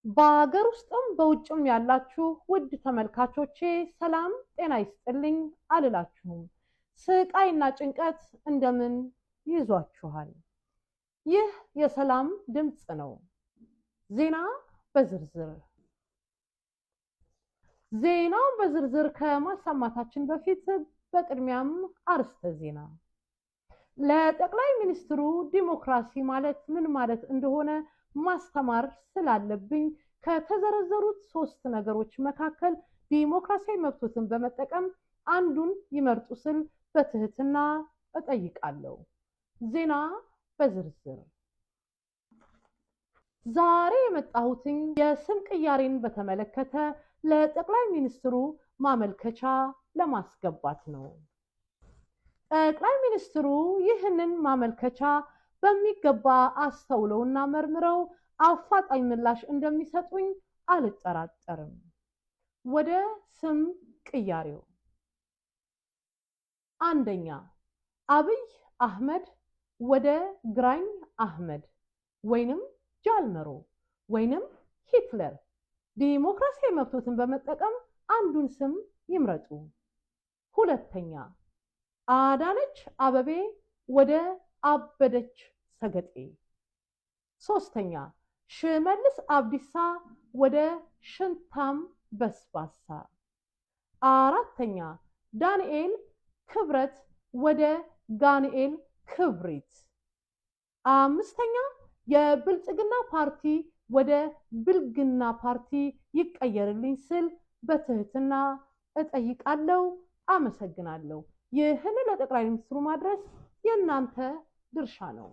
በአገር ውስጥም በውጭም ያላችሁ ውድ ተመልካቾቼ ሰላም ጤና ይስጥልኝ አልላችሁም። ስቃይና ጭንቀት እንደምን ይዟችኋል? ይህ የሰላም ድምጽ ነው። ዜና በዝርዝር ዜናውን በዝርዝር ከማሰማታችን በፊት በቅድሚያም አርዕስተ ዜና። ለጠቅላይ ሚኒስትሩ ዲሞክራሲ ማለት ምን ማለት እንደሆነ ማስተማር ስላለብኝ ከተዘረዘሩት 3 ነገሮች መካከል ዲሞክራሲያዊ መብቶትን በመጠቀም አንዱን ይመርጡ ስል በትህትና እጠይቃለሁ። ዜና በዝርዝር ዛሬ የመጣሁትኝ የስም ቅያሬን በተመለከተ ለጠቅላይ ሚኒስትሩ ማመልከቻ ለማስገባት ነው። ጠቅላይ ሚኒስትሩ ይህንን ማመልከቻ በሚገባ አስተውለውና መርምረው አፋጣኝ ምላሽ እንደሚሰጡኝ አልጠራጠርም። ወደ ስም ቅያሬው። አንደኛ፣ አብይ አህመድ ወደ ግራኝ አህመድ ወይንም ጃልመሮ ወይንም ሂትለር። ዲሞክራሲያዊ መብቶትን በመጠቀም አንዱን ስም ይምረጡ። ሁለተኛ፣ አዳነች አበቤ ወደ አበደች ሰገጤ። ሶስተኛ፣ ሽመልስ አብዲሳ ወደ ሽንታም በስባሳ። አራተኛ፣ ዳንኤል ክብረት ወደ ጋንኤል ክብሪት። አምስተኛ፣ የብልጽግና ፓርቲ ወደ ብልግና ፓርቲ ይቀየርልኝ ስል በትህትና እጠይቃለሁ። አመሰግናለሁ። ይህንን ለጠቅላይ ሚኒስትሩ ማድረስ የእናንተ ድርሻ ነው።